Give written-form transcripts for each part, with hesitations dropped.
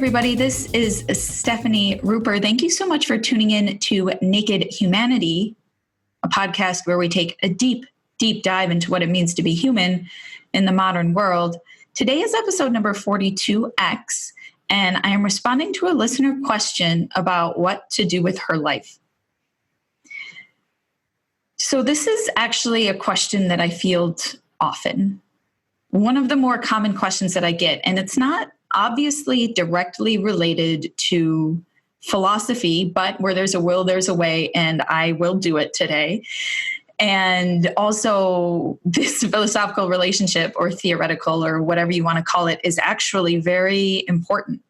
everybody. This is Stefani Rupert. Thank you so much for tuning in to Naked Humanity, a podcast where we take a deep dive into what it means to be human in the modern world. Today is episode number 42X, and I am responding to a listener question about what to do with her life. So this is actually a question that I field often. One of the more common questions that I get, and it's not obviously directly related to philosophy, but where there's a will, there's a way, and I will do it today. And also this philosophical relationship or theoretical or whatever you want to call it is actually very important.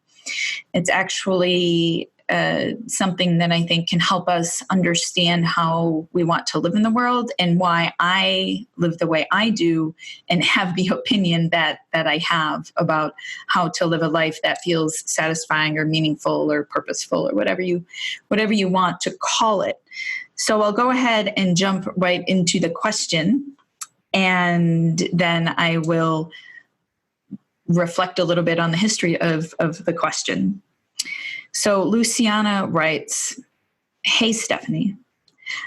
It's actually something that I think can help us understand how we want to live in the world and why I live the way I do and have the opinion that I have about how to live a life that feels satisfying or meaningful or purposeful or whatever you want to call it. So I'll go ahead and jump right into the question, and then I will reflect a little bit on the history of the question. So Luciana writes, "Hey, Stefani,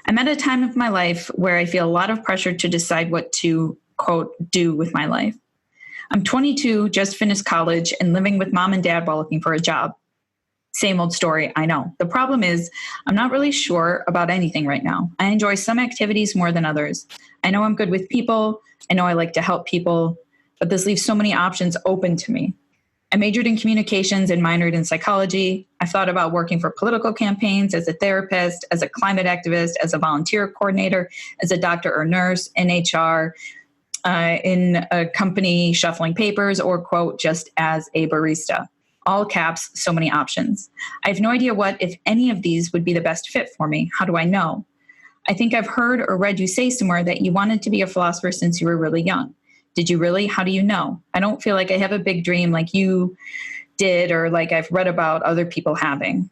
I'm at a time of my life where I feel a lot of pressure to decide what to, quote, do with my life. I'm 22, just finished college, and living with mom and dad while looking for a job. Same old story, I know. The problem is I'm not really sure about anything right now. I enjoy some activities more than others. I know I'm good with people. I know I like to help people, but this leaves so many options open to me. I majored in communications and minored in psychology. I've thought about working for political campaigns, as a therapist, as a climate activist, as a volunteer coordinator, as a doctor or nurse, in HR, in a company shuffling papers, or, quote, just as a barista. All caps, so many options. I have no idea what, if any of these, would be the best fit for me. How do I know? I think I've heard or read you say somewhere that you wanted to be a philosopher since you were really young. Did you really? How do you know? I don't feel like I have a big dream like you did or like I've read about other people having.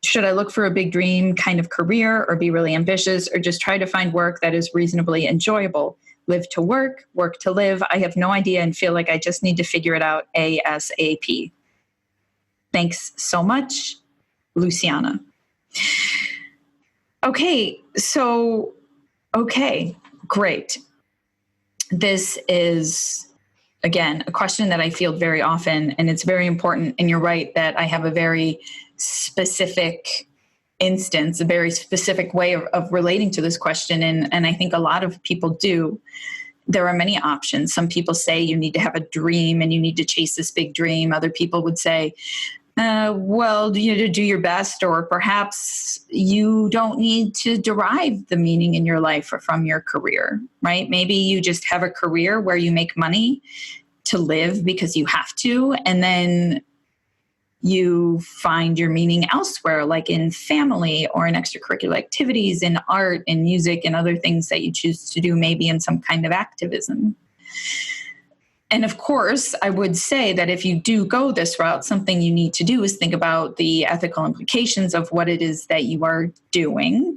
Should I look for a big dream kind of career or be really ambitious or just try to find work that is reasonably enjoyable? Live to work, work to live. I have no idea and feel like I just need to figure it out ASAP. Thanks so much, Luciana." Okay, great. This is, again, a question that I field very often, and it's very important. And you're right that I have a very specific instance, a very specific way of relating to this question. And I think a lot of people do. There are many options. Some people say you need to have a dream and you need to chase this big dream. Other people would say, well, you need to do your best, or perhaps you don't need to derive the meaning in your life from your career, right? Maybe you just have a career where you make money to live because you have to, and then you find your meaning elsewhere, like in family or in extracurricular activities, in art and music and other things that you choose to do, maybe in some kind of activism. And of course, I would say that if you do go this route, something you need to do is think about the ethical implications of what it is that you are doing.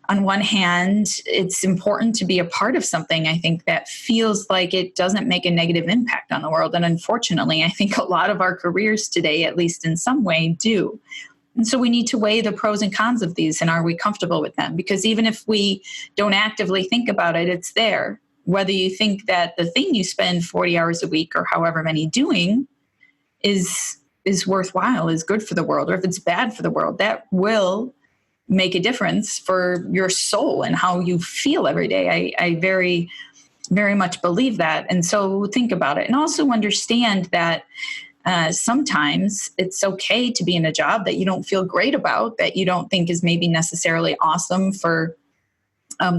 On one hand, it's important to be a part of something, I think, that feels like it doesn't make a negative impact on the world. And unfortunately, I think a lot of our careers today, at least in some way, do. And so we need to weigh the pros and cons of these, and are we comfortable with them? Because even if we don't actively think about it, it's there. Whether you think that the thing you spend 40 hours a week or however many doing is worthwhile, is good for the world, or if it's bad for the world, that will make a difference for your soul and how you feel every day. I very, very much believe that. And so think about it. And also understand that sometimes it's okay to be in a job that you don't feel great about, that you don't think is maybe necessarily awesome for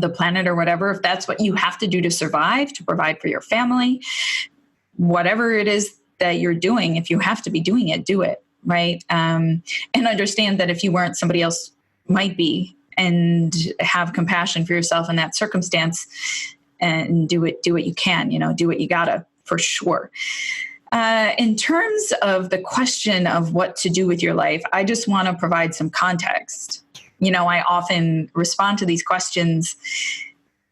the planet or whatever. If that's what you have to do to survive, to provide for your family, whatever it is that you're doing, if you have to be doing it, do it, right? And understand that if you weren't, somebody else might be, and have compassion for yourself in that circumstance, and do what you can, do what you gotta, for sure. In terms of the question of what to do with your life, I just want to provide some context. I often respond to these questions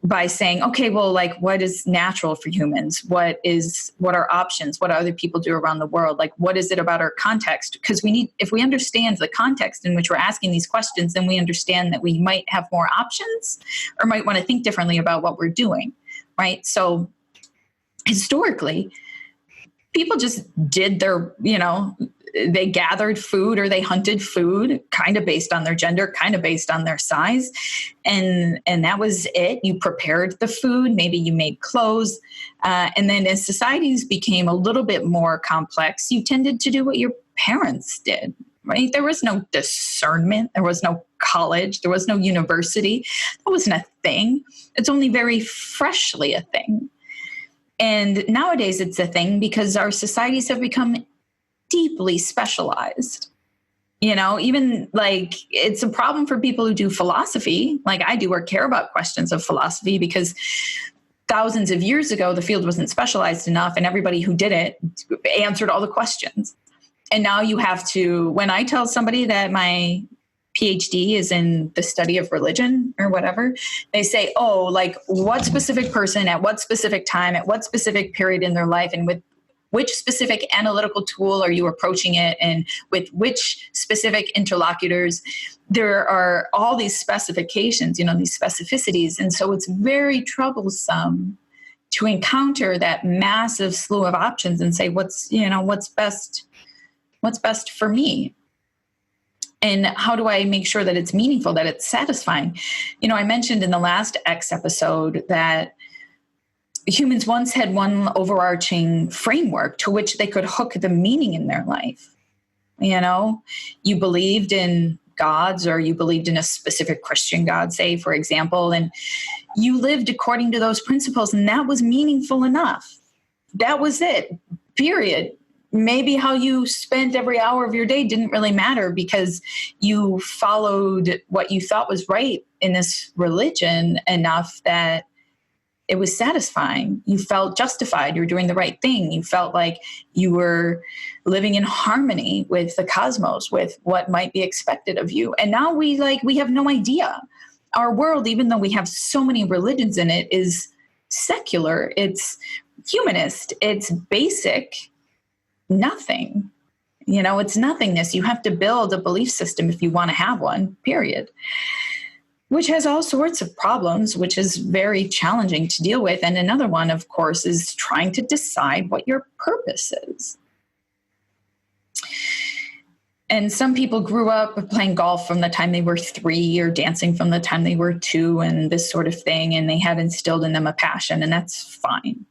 by saying, okay, well, like, what is natural for humans? What are options? What do other people do around the world? Like, what is it about our context? Because if we understand the context in which we're asking these questions, then we understand that we might have more options or might want to think differently about what we're doing, right? So historically, people just did their, they gathered food or they hunted food kind of based on their gender, kind of based on their size. And that was it. You prepared the food, maybe you made clothes. And then as societies became a little bit more complex, you tended to do what your parents did, right? There was no discernment. There was no college. There was no university. That wasn't a thing. It's only very freshly a thing. And nowadays it's a thing because our societies have become deeply specialized. Even like it's a problem for people who do philosophy, like I do, or care about questions of philosophy, because thousands of years ago, the field wasn't specialized enough and everybody who did it answered all the questions. And now you have to, when I tell somebody that my PhD is in the study of religion or whatever, they say, oh, like what specific person at what specific time, at what specific period in their life, and with which specific analytical tool are you approaching it, and with which specific interlocutors? There are all these specifications, these specificities. And so it's very troublesome to encounter that massive slew of options and say, what's best for me? And how do I make sure that it's meaningful, that it's satisfying? I mentioned in the last X episode that humans once had one overarching framework to which they could hook the meaning in their life. You believed in gods, or you believed in a specific Christian God, say, for example, and you lived according to those principles, and that was meaningful enough. That was it, period. Maybe how you spent every hour of your day didn't really matter because you followed what you thought was right in this religion enough that it was satisfying. You felt justified. You were doing the right thing. You felt like you were living in harmony with the cosmos, with what might be expected of you. And now we have no idea. Our world, even though we have so many religions in it, is secular. It's humanist. It's basic. Nothing. It's nothingness. You have to build a belief system if you want to have one, period. Which has all sorts of problems, which is very challenging to deal with. And another one, of course, is trying to decide what your purpose is. And some people grew up playing golf from the time they were 3 or dancing from the time they were 2 and this sort of thing. And they had instilled in them a passion, and that's fine.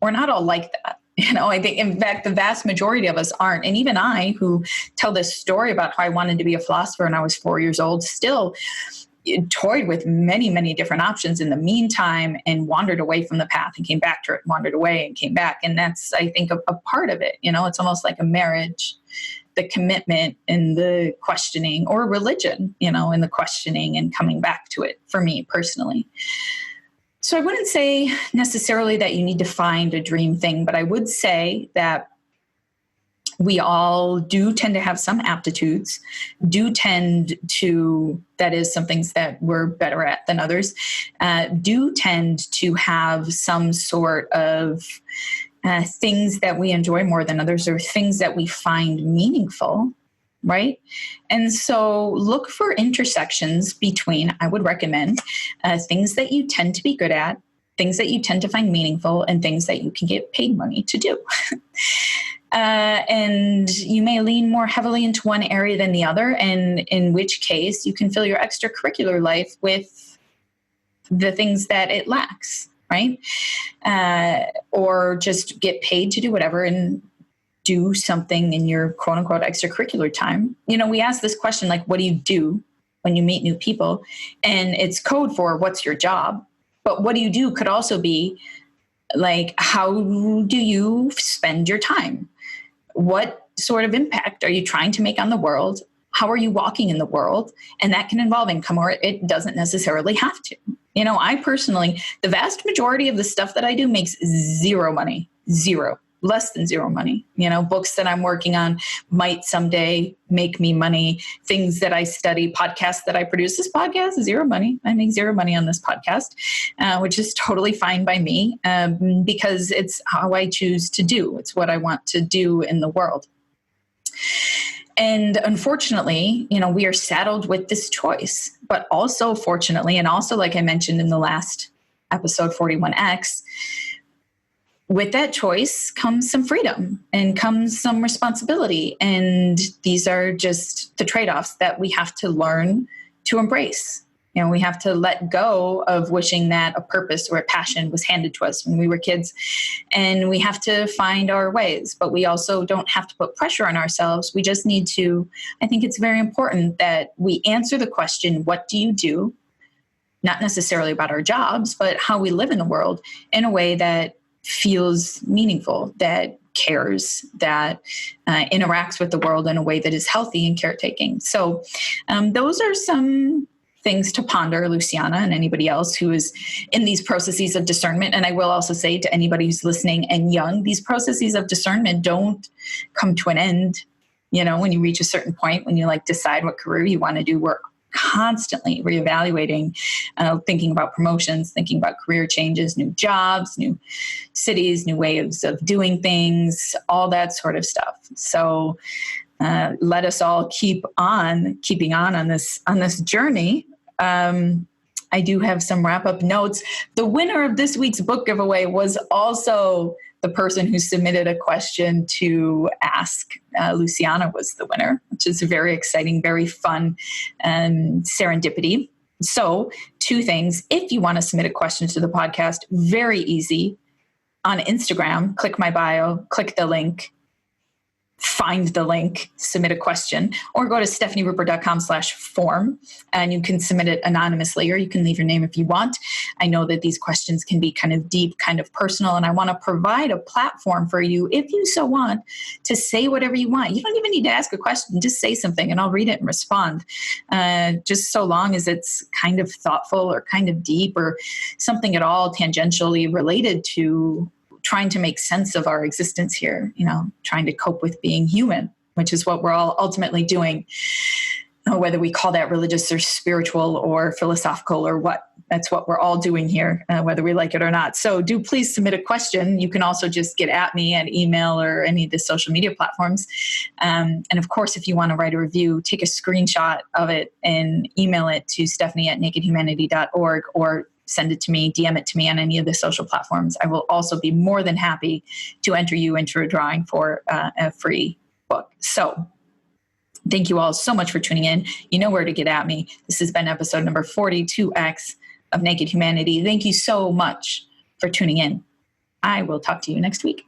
We're not all like that. I think, in fact, the vast majority of us aren't. And even I, who tell this story about how I wanted to be a philosopher when I was 4 years old, still toyed with many, many different options in the meantime and wandered away from the path and came back to it, wandered away and came back. And that's, I think, a part of it. It's almost like a marriage, the commitment and the questioning, or religion, and the questioning and coming back to it, for me personally. So I wouldn't say necessarily that you need to find a dream thing, but I would say that we all do tend to have some aptitudes, that is, some things that we're better at than others, do tend to have some sort of things that we enjoy more than others, or things that we find meaningful, right? And so look for intersections between, I would recommend, things that you tend to be good at, things that you tend to find meaningful, and things that you can get paid money to do. And you may lean more heavily into one area than the other, and in which case you can fill your extracurricular life with the things that it lacks, right? Or just get paid to do whatever and do something in your quote unquote extracurricular time. We ask this question, like, what do you do when you meet new people? And it's code for what's your job. But what do you do could also be like, how do you spend your time? What sort of impact are you trying to make on the world? How are you walking in the world? And that can involve income, or it doesn't necessarily have to. I personally, the vast majority of the stuff that I do makes zero money, zero. less than zero money. Books that I'm working on might someday make me money. Things that I study, podcasts that I produce. This podcast is zero money. I make zero money on this podcast, which is totally fine by me, because it's how I choose to do. It's what I want to do in the world. And unfortunately, we are saddled with this choice, but also fortunately, and also like I mentioned in the last episode 41X, with that choice comes some freedom and comes some responsibility. And these are just the trade-offs that we have to learn to embrace. We have to let go of wishing that a purpose or a passion was handed to us when we were kids. And we have to find our ways, but we also don't have to put pressure on ourselves. We just need to, I think it's very important that we answer the question, what do you do? Not necessarily about our jobs, but how we live in the world in a way that feels meaningful, that cares, that interacts with the world in a way that is healthy and caretaking. So those are some things to ponder, Luciana, and anybody else who is in these processes of discernment. And I will also say to anybody who's listening and young, these processes of discernment don't come to an end. When you reach a certain point, when you decide what career you want to do, we're constantly reevaluating, thinking about promotions, thinking about career changes, new jobs, new cities, new ways of doing things, all that sort of stuff. So let us all keeping on this journey. I do have some wrap-up notes. The winner of this week's book giveaway was also the person who submitted a question to ask. Luciana was the winner, which is very exciting, very fun, serendipity. So 2 things. If you want to submit a question to the podcast, very easy. On Instagram, click my bio, click the link, find the link, submit a question, or go to stephanirupert.com/form and you can submit it anonymously, or you can leave your name if you want. I know that these questions can be kind of deep, kind of personal, and I want to provide a platform for you, if you so want, to say whatever you want. You don't even need to ask a question, just say something and I'll read it and respond. Just so long as it's kind of thoughtful or kind of deep or something at all tangentially related to trying to make sense of our existence here, trying to cope with being human, which is what we're all ultimately doing, whether we call that religious or spiritual or philosophical or what. That's what we're all doing here, whether we like it or not. So do please submit a question. You can also just get at me at email or any of the social media platforms. And of course, if you want to write a review, take a screenshot of it and email it to Stefani@nakedhumanity.org, or send it to me, DM it to me on any of the social platforms. I will also be more than happy to enter you into a drawing for a free book. So thank you all so much for tuning in. You know where to get at me. This has been episode number 42X of Naked Humanity. Thank you so much for tuning in. I will talk to you next week.